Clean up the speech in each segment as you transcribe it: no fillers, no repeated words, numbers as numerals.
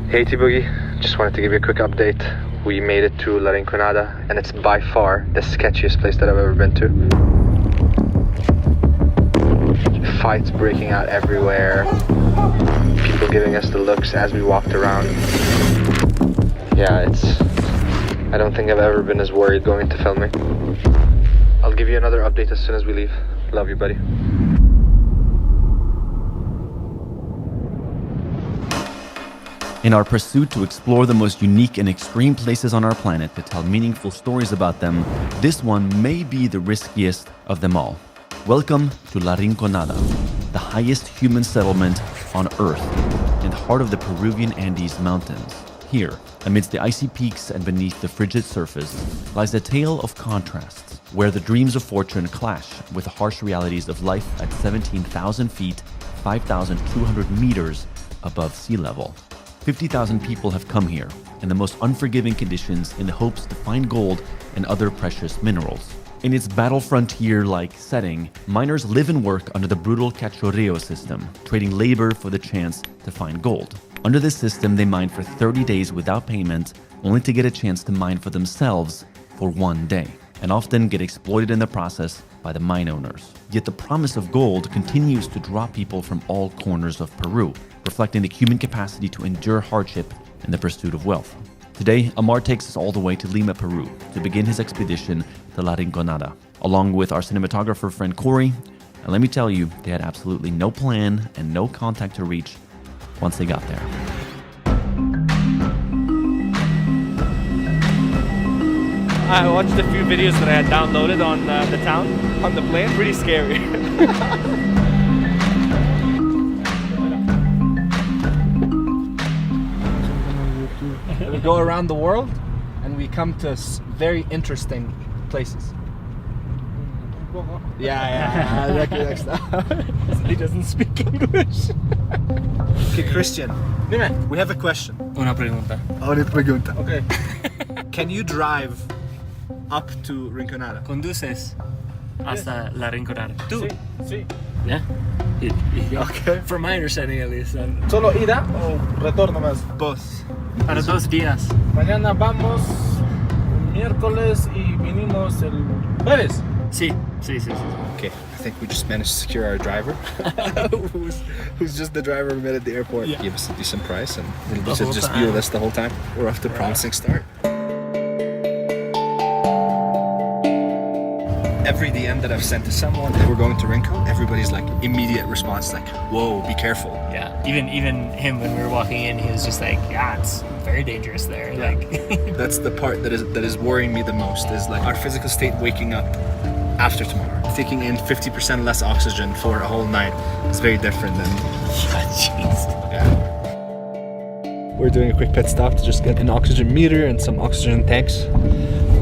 Hey T-Boogie, just wanted to give you a quick update. We made it to La Rinconada, and it's by far the sketchiest place that I've ever been to. Fights breaking out everywhere, people giving us the looks as we walked around. Yeah, I don't think I've ever been as worried going into filming. I'll give you another update as soon as we leave. Love you, buddy. In our pursuit to explore the most unique and extreme places on our planet to tell meaningful stories about them, this one may be the riskiest of them all. Welcome to La Rinconada, the highest human settlement on Earth, in the heart of the Peruvian Andes Mountains. Here, amidst the icy peaks and beneath the frigid surface, lies a tale of contrasts, where the dreams of fortune clash with the harsh realities of life at 17,000 feet, 5,200 meters above sea level. 50,000 people have come here in the most unforgiving conditions in the hopes to find gold and other precious minerals. In its battle frontier-like setting, miners live and work under the brutal cachorreo system, trading labor for the chance to find gold. Under this system, they mine for 30 days without payment, only to get a chance to mine for themselves for one day, and often get exploited in the process by the mine owners. Yet the promise of gold continues to draw people from all corners of Peru, reflecting the human capacity to endure hardship in the pursuit of wealth. Today, Amar takes us all the way to Lima, Peru, to begin his expedition to La Rinconada, along with our cinematographer friend Corey. And let me tell you, they had absolutely no plan and no contact to reach once they got there. I watched a few videos that I had downloaded on the town, on the plane. Pretty scary. We go around the world and we come to very interesting places. Yeah. He doesn't speak English. Okay, Christian. Dime, we have a question. Una pregunta. Okay. Can you drive up to Rinconada? Conduces hasta La Rinconada. ¿Tú? Sí. Yeah. Okay. From my understanding at least. ¿Solo ida o retorno más? Both. Para 2 días. Mañana vamos miércoles y vinimos el jueves. Sí. Okay, I think we just managed to secure our driver, who's just the driver we met at the airport. Yeah. Give us a decent price, and The we should whole just time. be with us the whole time. We're off to a promising start. Every DM that I've sent to someone, we're going to Rinco, everybody's like immediate response, like, whoa, be careful. Yeah. Even him when we were walking in, he was just like, yeah, it's very dangerous there. Yeah. Like That's the part that is worrying me the most, is like our physical state waking up after tomorrow. Taking in 50% less oxygen for a whole night is very different than... jeez. Yeah. We're doing a quick pit stop to just get an oxygen meter and some oxygen tanks.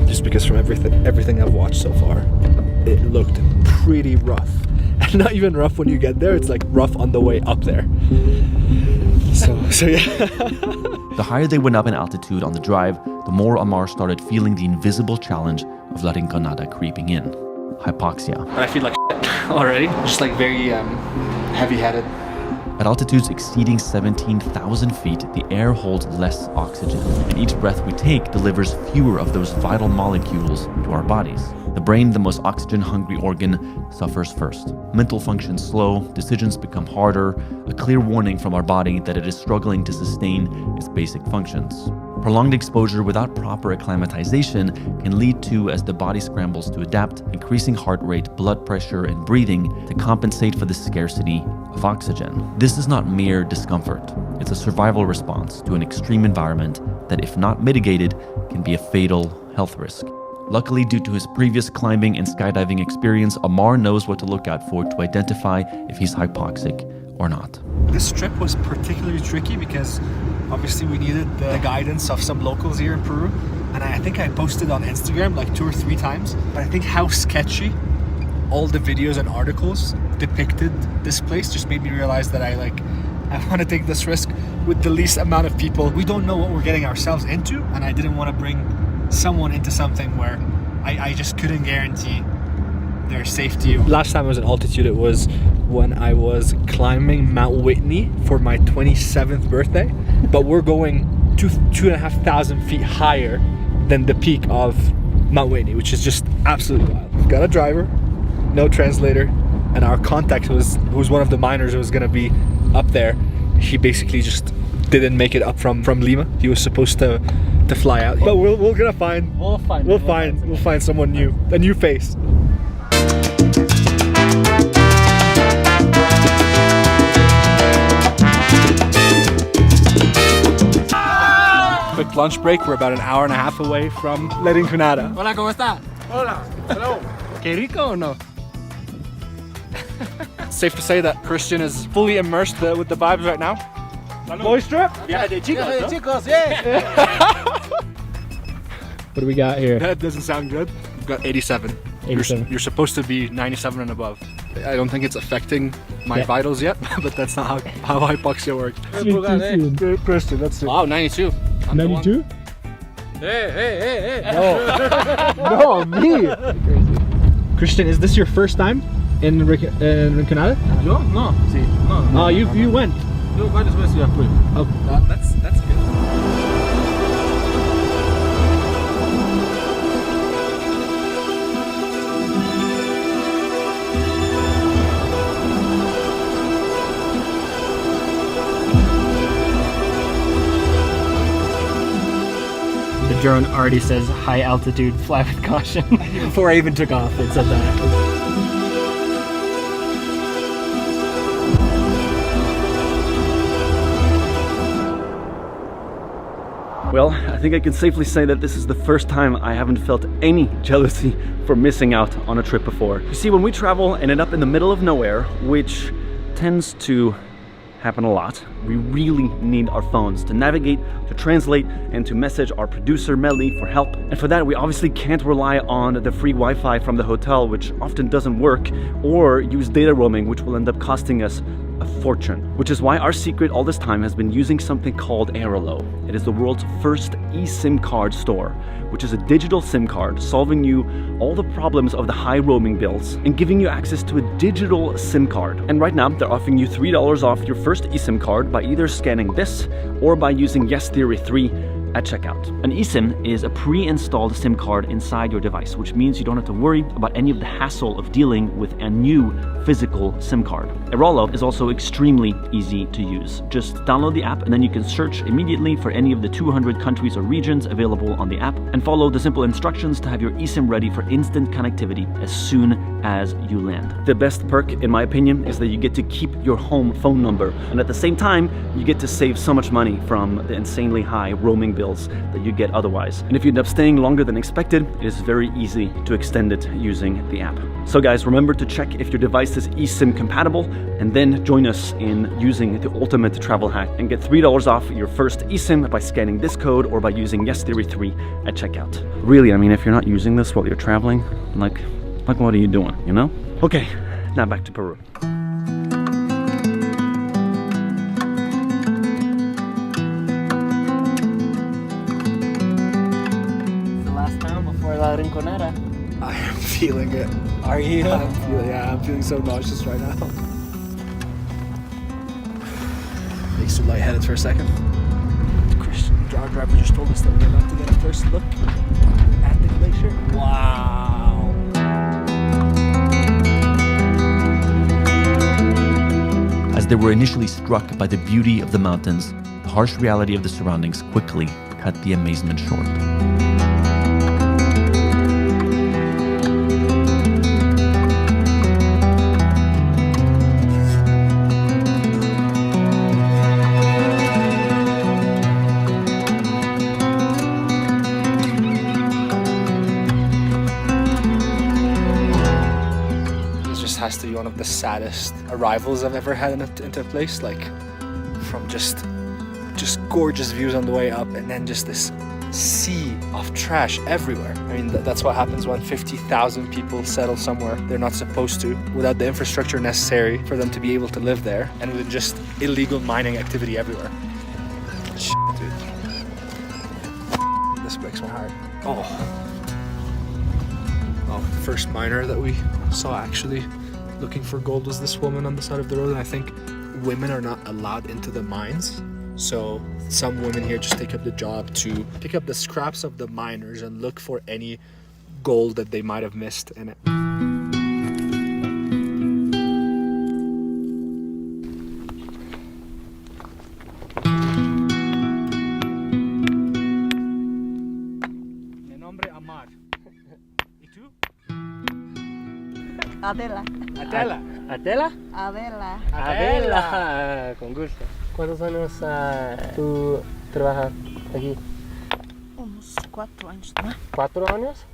Just because from everything I've watched so far, it looked pretty rough. And not even rough when you get there, it's like rough on the way up there. So yeah. The higher they went up in altitude on the drive, the more Amar started feeling the invisible challenge of La Rinconada creeping in. Hypoxia. I feel like already. Just like very heavy-headed. At altitudes exceeding 17,000 feet, the air holds less oxygen, and each breath we take delivers fewer of those vital molecules to our bodies. The brain, the most oxygen-hungry organ, suffers first. Mental functions slow, decisions become harder, a clear warning from our body that it is struggling to sustain its basic functions. Prolonged exposure without proper acclimatization can lead to, as the body scrambles to adapt, increasing heart rate, blood pressure, and breathing to compensate for the scarcity of oxygen. This is not mere discomfort. It's a survival response to an extreme environment that, if not mitigated, can be a fatal health risk. Luckily, due to his previous climbing and skydiving experience, Amar knows what to look out for to identify if he's hypoxic or not. This trip was particularly tricky because obviously we needed the guidance of some locals here in Peru. And I think I posted on Instagram like 2 or 3 times. But I think how sketchy all the videos and articles depicted this place just made me realize that I want to take this risk with the least amount of people. We don't know what we're getting ourselves into, and I didn't want to bring someone into something where I just couldn't guarantee their safety. Last time I was at altitude, it was when I was climbing Mount Whitney for my 27th birthday, but we're going 2,500 feet higher than the peak of Mount Whitney, which is just absolutely wild. We've got a driver, no translator, and our contact who was one of the miners who was gonna be up there. He basically just didn't make it up from Lima. He was supposed to fly out, but we're gonna find someone new, a new face. Quick lunch break. We're about an hour and a half away from La Rinconada. Hola, ¿cómo está? Hola. Hello. ¿Qué rico o no? It's safe to say that Christian is fully immersed with the vibes right now. Boys trip? Viaje de chicos, What do we got here? That doesn't sound good. We've got 87. 87. You're supposed to be 97 and above. I don't think it's affecting my vitals yet, but that's not how hypoxia works. Christian, that's it. Wow, 92. 92? Hey. No, me. Christian, is this your first time in Rinconada? Yo? No, sí. No. Oh, you went. Yo varias veces ya fui. Oh, that's good. The drone already says high altitude, fly with caution. Before I even took off, it said that. Well, I think I can safely say that this is the first time I haven't felt any jealousy for missing out on a trip before. You see, when we travel and end up in the middle of nowhere, which tends to happen a lot, we really need our phones to navigate, to translate, and to message our producer Melly for help. And for that, we obviously can't rely on the free Wi-Fi from the hotel, which often doesn't work, or use data roaming, which will end up costing us a fortune. Which is why our secret all this time has been using something called Airalo. It is the world's first eSIM card store, which is a digital SIM card solving you all the problems of the high roaming bills and giving you access to a digital SIM card. And right now, they're offering you $3 off your first eSIM card by either scanning this or by using Yes Theory 3 at checkout. An eSIM is a pre-installed SIM card inside your device, which means you don't have to worry about any of the hassle of dealing with a new physical SIM card. Airalo is also extremely easy to use. Just download the app and then you can search immediately for any of the 200 countries or regions available on the app and follow the simple instructions to have your eSIM ready for instant connectivity as soon as you land. The best perk, in my opinion, is that you get to keep your home phone number, and at the same time, you get to save so much money from the insanely high roaming bills that you get otherwise. And if you end up staying longer than expected, it is very easy to extend it using the app. So guys, remember to check if your device is eSIM compatible, and then join us in using the ultimate travel hack and get $3 off your first eSIM by scanning this code or by using Yes Theory 3 at checkout. Really, I mean, if you're not using this while you're traveling, like what are you doing, you know? Okay, now back to Peru. The last town before La Rinconada. I am feeling it. Are you? I'm feeling so nauseous right now. Makes you lightheaded for a second. Christian, our driver, just told us that we're about to get a first look at the glacier. Wow. As they were initially struck by the beauty of the mountains, the harsh reality of the surroundings quickly cut the amazement short. Has to be one of the saddest arrivals I've ever had into a place, like from just gorgeous views on the way up and then just this sea of trash everywhere. I mean, that's what happens when 50,000 people settle somewhere they're not supposed to, without the infrastructure necessary for them to be able to live there, and with just illegal mining activity everywhere. Shit, dude. This breaks my heart. Oh, the first miner that we saw actually looking for gold was this woman on the side of the road, and I think women are not allowed into the mines. So some women here just take up the job to pick up the scraps of the miners and look for any gold that they might have missed in it. Mi nombre es Amar. ¿Y tú? Adela. Atela. ¿Atela? Adela. Adela. Con gusto. ¿Cuántos años tú trabajas aquí? Unos 4 años, ¿no? 4 años?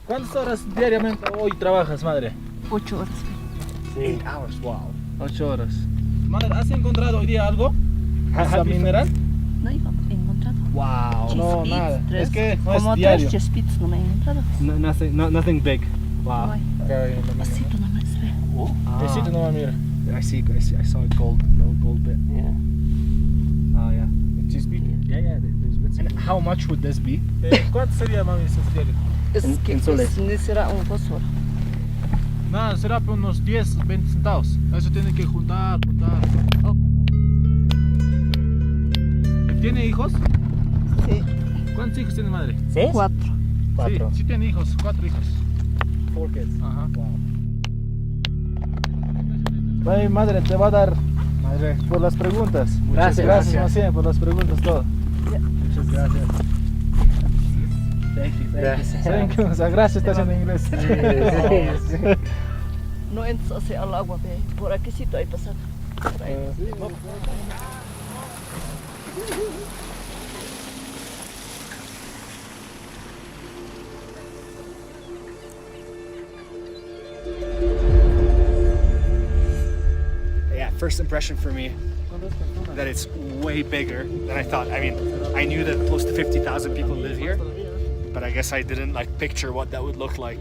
¿Cuántas horas diariamente hoy trabajas, madre? 8 horas. Sí. 8 hours, wow. 8 horas. Madre, ¿has encontrado hoy día algo? ¿Esa mineral? No he encontrado. Wow. No, Chispitas, nada. tres. Es que no Como es diario. 3 chispitas no me he encontrado. Nothing big. Wow. Ay, así tú nomás ve. ¿Qué sitio no mira? I saw a little gold bit. Yeah. Oh yeah. Chispita. Yeah, there's bits. And how much would this be? ¿Cuánto sería, mami, ese diario? Es En- que en soles. necesita un fósforo. Nada, será por unos 10, 20 centavos. Eso tiene que juntar. Oh. ¿Tiene hijos? Sí, ¿Cuántos hijos tiene madre? 6? 4. 4. Sí, sí tiene hijos, 4 hijos. 4 kids. Ajá. Ay, madre, te va a dar Madre. por las preguntas. Gracias. Gracias, Macien, por las preguntas, todo. Muchas gracias. Thank you. Gracias. Thank you. O sea, gracias, está haciendo inglés. Sí. No entras hacia el agua, ve. Por aquí sí te hay pasado. Por ahí. Yeah, first impression for me that it's way bigger than I thought. I mean, I knew that close to 50,000 people live here, but I guess I didn't like picture what that would look like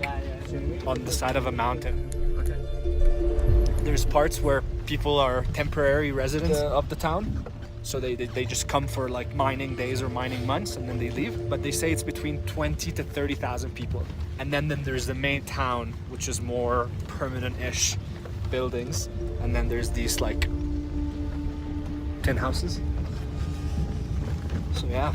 on the side of a mountain. There's parts where people are temporary residents of the town, so they just come for like mining days or mining months and then they leave. But they say it's between 20 to 30,000 people. And then there's the main town, which is more permanent-ish buildings, and then there's these like tin houses. So yeah.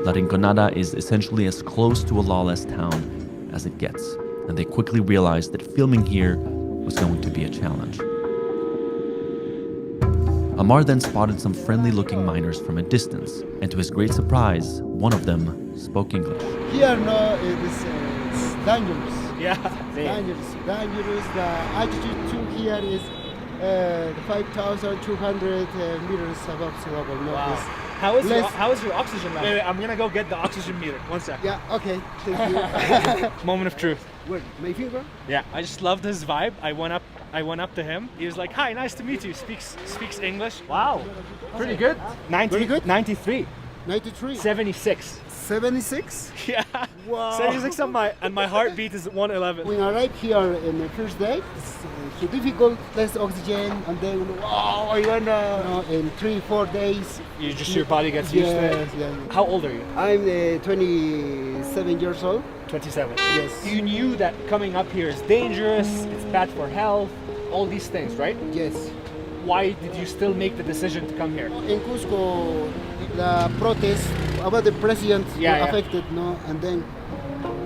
La Rinconada is essentially as close to a lawless town as it gets, and they quickly realized that filming here was going to be a challenge. Amar then spotted some friendly-looking miners from a distance, and to his great surprise, one of them spoke English. Here, no, it's dangerous. Yeah. Dangerous. The altitude to here is 5,200 meters above sea level. No, Wow. it's How is less- your oxygen level? Wait, I'm gonna go get the oxygen meter. 1 second. Yeah. Okay. Thank you. Moment of truth. Where? My finger? Yeah, I just loved his vibe. I went up to him. He was like, "Hi, nice to meet you." Speaks English. Wow, pretty good. 90, Very good. 93, 93. 76. 76. Yeah. Wow. 76 and my heartbeat is 111. When I arrived here in the first day, it's too difficult, less oxygen, and then wow, I gonna in 3-4 days. Your body gets used to it. Yeah. How old are you? I'm 27 years old. 27. Yes. You knew that coming up here is dangerous. It's bad for health. All these things, right? Yes. Why did you still make the decision to come here? In Cusco, the protest about the president Yeah, yeah. affected, no, and then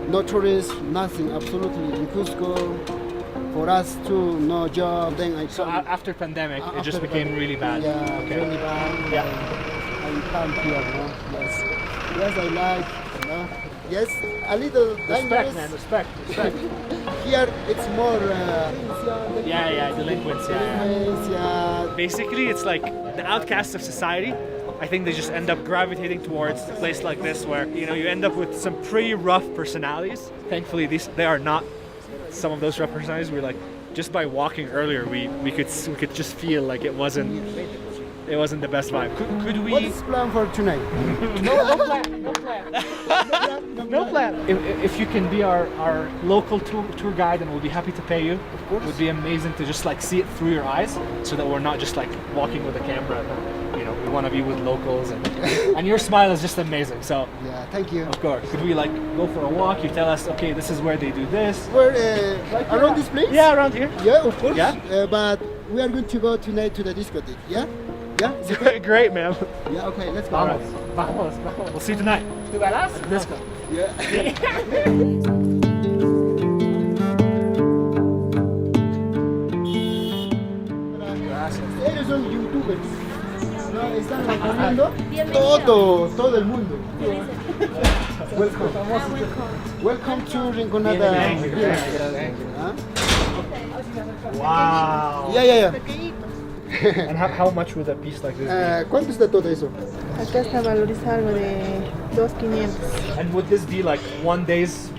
no tourists, nothing, absolutely. In Cusco, for us too, no job. Then I So come, after pandemic, it after just the became pandemic, really bad. Yeah, Okay. really bad. Yeah. I come here, no? Yes, I like, no? Yes, a little Respect, dangerous. man. Respect. Here, it's more. Yeah, delinquents. Yeah. Yeah. Basically, it's like the outcasts of society. I think they just end up gravitating towards a place like this, where you end up with some pretty rough personalities. Thankfully, they are not some of those rough personalities. We're like, just by walking earlier, we could just feel like it wasn't It wasn't the best vibe. Could we? What's plan for tonight? No plan. No plan. If you can be our local tour guide, and we'll be happy to pay you. Of course. It would be amazing to just like see it through your eyes, so that we're not just like walking with a camera. You know, we want to be with locals, and your smile is just amazing. So Yeah, thank you. of course, could we like go for a walk? You tell us, okay, this is where they do this. Where around this place? Yeah, around here. Yeah, of course. Yeah? But we are going to go tonight to the discotheque. Yeah? Yeah? Is it okay? Great, man. Yeah, okay, let's go. Vamos. We'll see you tonight. Let's go. Yeah. Ellos son youtubers. No, están comiendo todo el mundo. Welcome to Rinconada. Huh? Wow. Yeah. And how much would a piece like this be? ¿Cuánto está todo eso? Acá está valorizado de 2.500. And would this be like one day's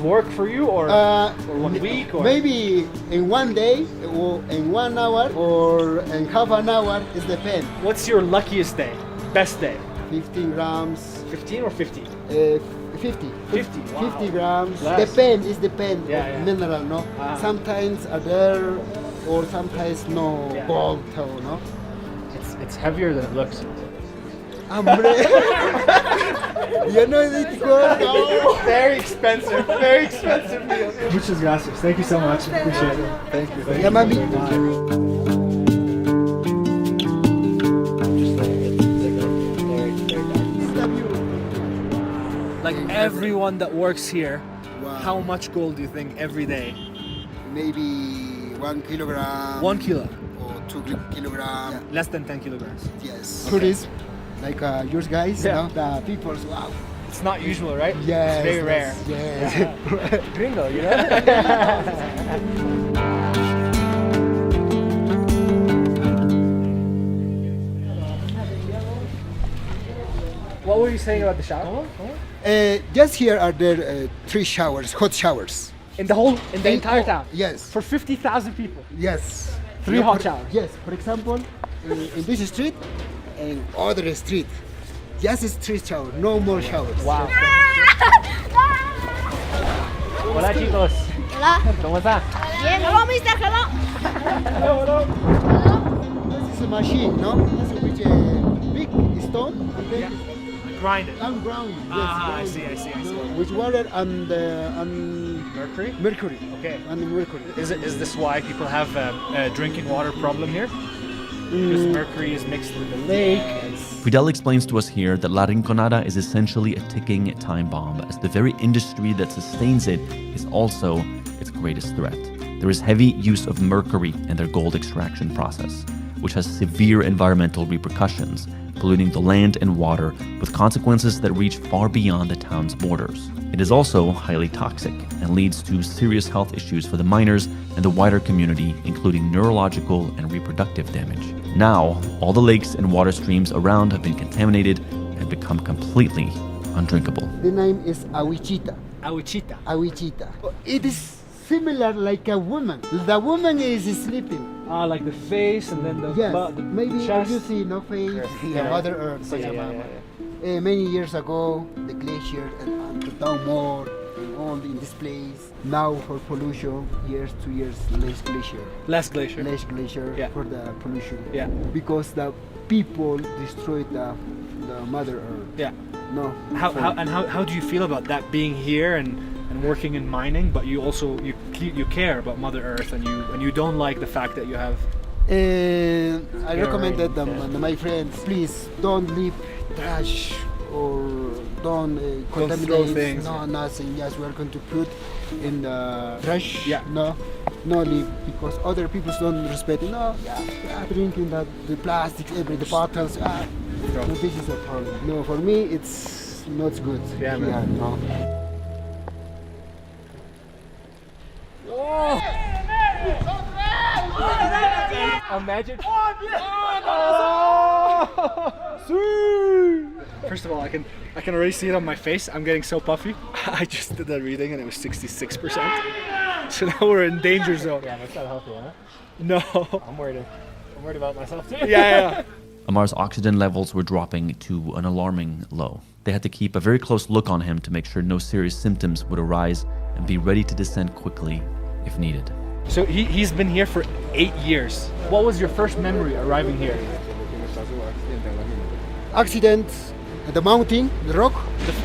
work for you, or 1 week, or Maybe in 1 day, or in 1 hour, or in half an hour. It depends. what's your luckiest day, best day? 15 grams. 15 or 50? 50. 50, wow. 50 grams. Less. Depend Yeah, of yeah. mineral, no? Ah. Sometimes are there, or sometimes no. Yeah. Gold, no? It's heavier than it looks. Hombre. You know it's gold, no? Very expensive meal. Muchas gracias. Thank you so much. Appreciate it. Thank you. Yeah, mami. Like everyone that works here, Wow. how much gold do you think every day? Maybe 1 kilogram. 1 kilo. or 2 kilogram. Less than 10 kilograms. Yes. Tourists, like yours guys, Yeah. you know, the people. Wow. It's not usual, right? Yes. It's very rare. Yes. Gringo, you know? What were you saying about the shower? Just here are there 3 showers, hot showers. In the entire town? Yes. For 50,000 people? Yes. 3 hot showers? Yes. For example, in this street and other street, just street shower, no more showers. Wow. Hola chicos. Hola. ¿Cómo está? Bien. Hello, Mr. Hello. This is a machine, no? This which big stone and then Grind it. ground. Yes, Ah, I ground. see. With water and Mercury? mercury. Okay. And mercury. Is this why people have a drinking water problem here? Because mercury is mixed with the lake. Fidel explains to us here that La Rinconada is essentially a ticking time bomb, as the very industry that sustains it is also its greatest threat. There is heavy use of mercury in their gold extraction process, which has severe environmental repercussions, polluting the land and water with consequences that reach far beyond the town's borders. It is also highly toxic and leads to serious health issues for the miners and the wider community, including neurological and reproductive damage. Now, all the lakes and water streams around have been contaminated and become completely undrinkable. The name is Awichita. Awichita. Awichita. It is similar like a woman. The woman is sleeping. Ah, like the face and then the Yes, butt, the maybe chest. you see no face. Yeah. The Mother Earth. Many years ago, the glacier and the down more and all in this place. Now for pollution, years to years less glacier. Less glacier. Less glacier Yeah. for the pollution. Yeah. Because the people destroyed the Mother Earth. Yeah. No. How do you feel about that, being here and working in mining, but you also you care about Mother Earth, and you don't like the fact that you have And I recommended them, Yeah. my friends, please don't leave trash or don't contaminate. throw things. No, nothing. Yes, we are going to put in the trash. Yeah. No leave, because other people don't respect it. No, drinking the plastics, the bottles. No, this is a problem. No, for me it's not good. Yeah, man. No. Imagine. First of all, I can already see it on my face. I'm getting so puffy. I just did that reading and it was 66%. So now we're in danger zone. Yeah, that's not healthy, huh? No. I'm worried about myself too. Yeah. Amar's oxygen levels were dropping to an alarming low. They had to keep a very close look on him to make sure no serious symptoms would arise and be ready to descend quickly if needed. So he's been here for 8 years. What was your first memory arriving here? Accident at the mountain, the rock.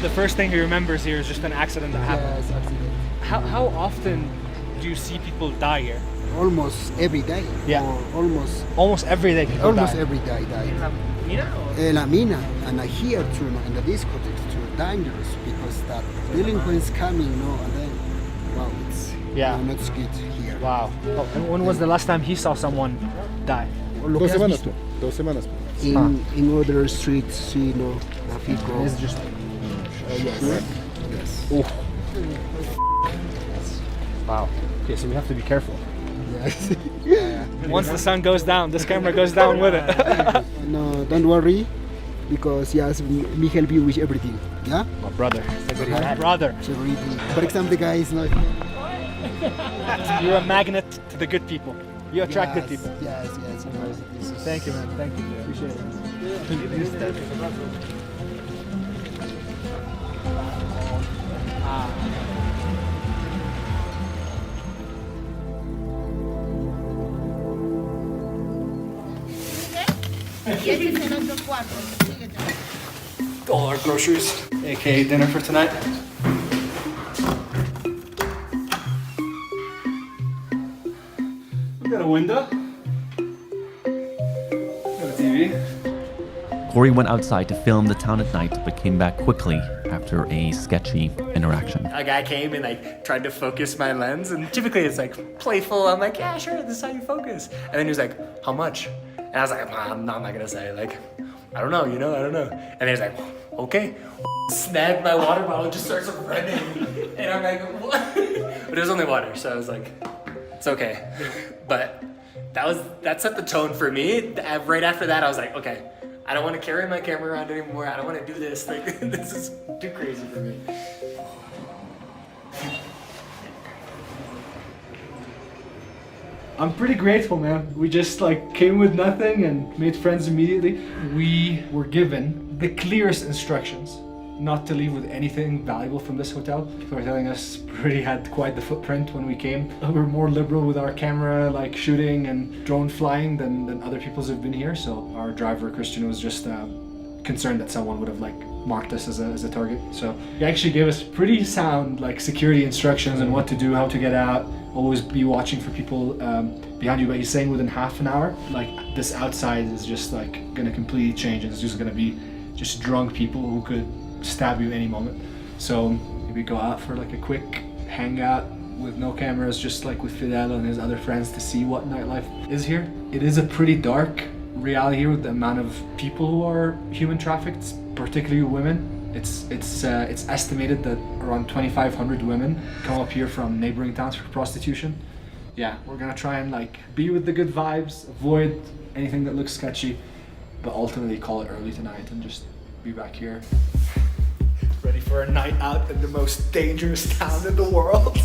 The first thing he remembers here is just an accident that happened. Yes, accident. How often do you see people die here? Almost every day. Yeah. Or Almost every day people almost die. every day die. La mina, and here too, in the discotheques too, dangerous because that delinquents coming, and then, wow, it's not good here. Wow. And when was the last time he saw someone die? Dos semanas. In other streets, Nafico. It's just Yes. oh. Wow. Okay, so we have to be careful. Yes. Once the sun goes down, this camera goes down with it. No, don't worry, because yes, we help you with everything. Yeah. My brother. Brother. Everything. For example, the guy is not. You're a magnet to the good people. You attract good people. Yes. Thank you, man. Thank you. Appreciate it. All our groceries, aka dinner for tonight. We got a window. Got a TV. Corey went outside to film the town at night, but came back quickly after a sketchy interaction. A guy came and like tried to focus my lens, and typically it's like playful. I'm like, yeah, sure, this is how you focus. And then he was like, how much? And I was like, I'm not gonna say. Like, I don't know, I don't know. And then he's like, okay. Snagged my water bottle, just starts running. And I'm like, what? But it was only water, so I was like, it's okay. But that set the tone for me. Right after that, I was like, okay, I don't want to carry my camera around anymore. I don't want to do this. Like, this is too crazy for me. I'm pretty grateful, man. We just like came with nothing and made friends immediately. We were given the clearest instructions not to leave with anything valuable from this hotel. People are telling us we already had quite the footprint when we came. We're more liberal with our camera, like shooting and drone flying than other people's have been here. So our driver, Christian, was just concerned that someone would have like marked us as a target. So he actually gave us pretty sound like security instructions on what to do, how to get out. Always be watching for people behind you, but he's saying within half an hour, like this outside is just like gonna completely change. It's just gonna be just drunk people who could stab you any moment. So maybe go out for like a quick hangout with no cameras, just like with Fidel and his other friends to see what nightlife is here. It is a pretty dark reality here with the amount of people who are human trafficked, particularly women. It's estimated that around 2,500 women come up here from neighboring towns for prostitution. Yeah, we're gonna try and like be with the good vibes, avoid anything that looks sketchy, but ultimately call it early tonight and just be back here. Ready for a night out in the most dangerous town in the world.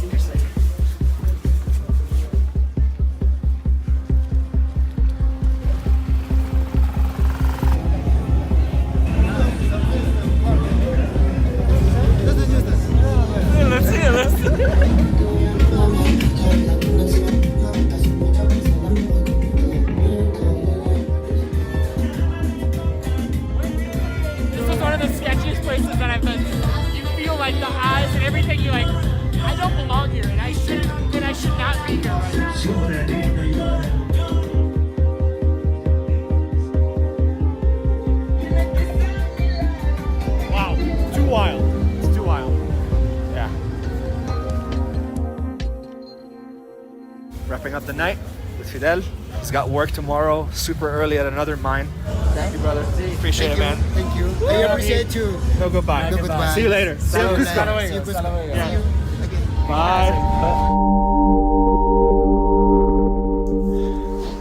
Wrapping up the night with Fidel. He's got work tomorrow, super early at another mine. Thank you, brother. Appreciate it, man. Thank you. I appreciate you. No goodbye. No goodbye. See you later. See you Hasta Cusco. luego. See you Cusco. Yeah. See you again. Bye.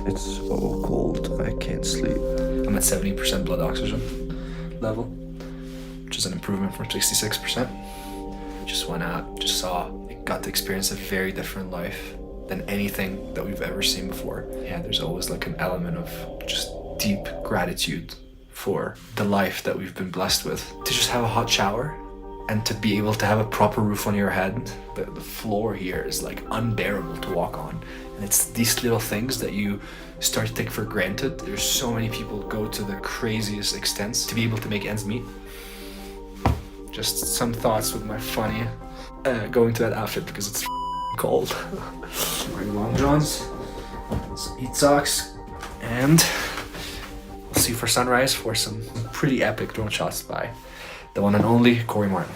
It's so cold, I can't sleep. I'm at 70% blood oxygen level, which is an improvement from 66%. Just went out, just saw, got to experience a very different life than anything that we've ever seen before. Yeah, there's always like an element of just deep gratitude for the life that we've been blessed with. To just have a hot shower and to be able to have a proper roof on your head. The floor here is like unbearable to walk on. And it's these little things that you start to take for granted. There's so many people go to the craziest extents to be able to make ends meet. Just some thoughts with my funny going to that outfit because it's cold. Wearing long johns, some heat socks, and we'll see for sunrise for some pretty epic drone shots by the one and only Corey Martin.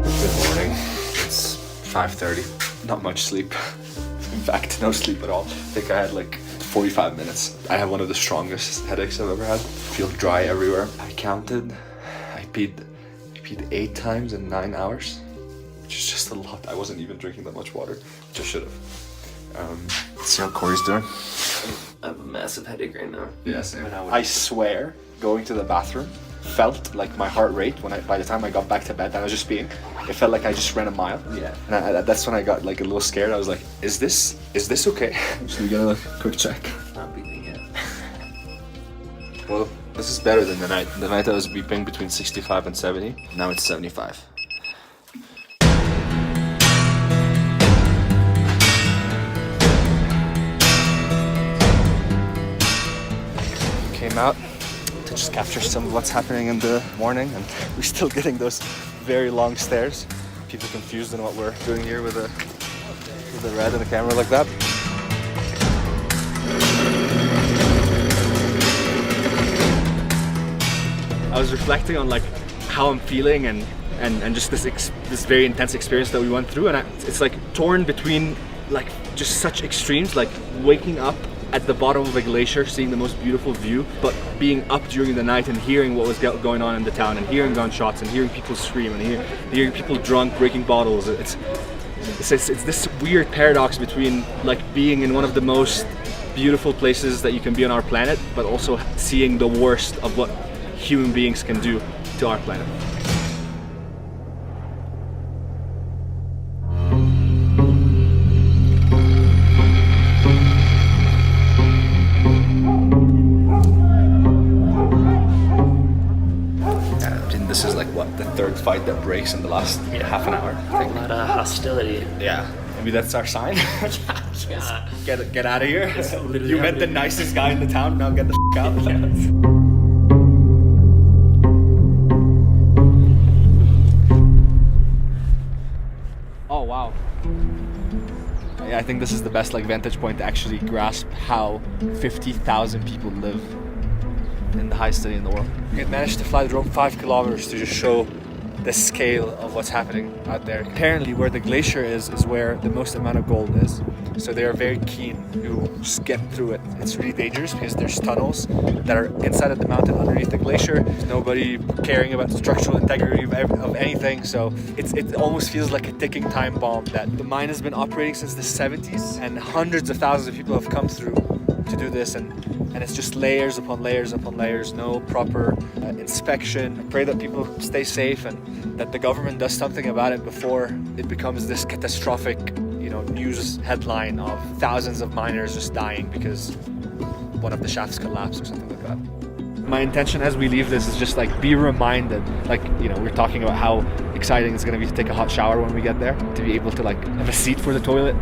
Good morning. It's 5:30. Not much sleep. In fact, no sleep at all. I think I had like 45 minutes. I have one of the strongest headaches I've ever had. Feel dry everywhere. I counted. I peed 8 times in 9 hours, which is just a lot. I wasn't even drinking that much water, which I should have. Let's see how Corey's doing. I have a massive headache right now. Yeah, same. I swear, going to the bathroom felt like my heart rate by the time I got back to bed. I was just peeing. It felt like I just ran a mile. Yeah. And that's when I got like a little scared. I was like, "Is this okay?" Should we get a quick check? Not beating it. Well, this is better than the night. The night I was beeping between 65 and 70. Now it's 75. Came out to just capture some of what's happening in the morning, and we're still getting those very long stares. People confused in what we're doing here with the red and the camera like that. I was reflecting on like how I'm feeling and just this very intense experience that we went through, and it's like torn between like just such extremes, like waking up at the bottom of a glacier, seeing the most beautiful view, but being up during the night and hearing what was going on in the town, and hearing gunshots, and hearing people scream, and hearing people drunk breaking bottles. It's this weird paradox between like being in one of the most beautiful places that you can be on our planet, but also seeing the worst of what human beings can do to our planet. This is like what, the third fight that breaks in the last half an hour. A lot of hostility. Yeah, maybe that's our sign. Yeah. Get out of here. You met the nicest guy in the town. Now get the f out. Oh wow. Yeah, I think this is the best like vantage point to actually grasp how 50,000 people live in the highest city in the world. We managed to fly the drone 5 kilometers to just show the scale of what's happening out there. Apparently where the glacier is where the most amount of gold is. So they are very keen to just get through it. It's really dangerous because there's tunnels that are inside of the mountain underneath the glacier. There's nobody caring about the structural integrity of anything. So it almost feels like a ticking time bomb that the mine has been operating since the 70s, and hundreds of thousands of people have come through to do this, and it's just layers upon layers upon layers, no proper inspection. I pray that people stay safe and that the government does something about it before it becomes this catastrophic, news headline of thousands of miners just dying because one of the shafts collapsed or something like that. My intention as we leave this is just like be reminded, we're talking about how exciting it's going to be to take a hot shower when we get there, to be able to like have a seat for the toilet,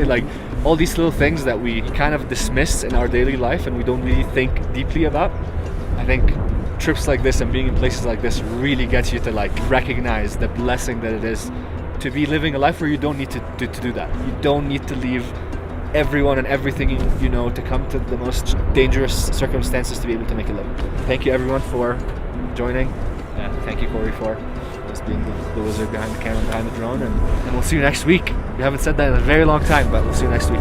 like all these little things that we kind of dismiss in our daily life and we don't really think deeply about. I think trips like this and being in places like this really gets you to like recognize the blessing that it is to be living a life where you don't need to do that. You don't need to leave everyone and everything you know to come to the most dangerous circumstances to be able to make a living. Thank you everyone for joining, and thank you Corey for just being the wizard behind the camera, behind the drone, and we'll see you next week. We haven't said that in a very long time, but we'll see you next week.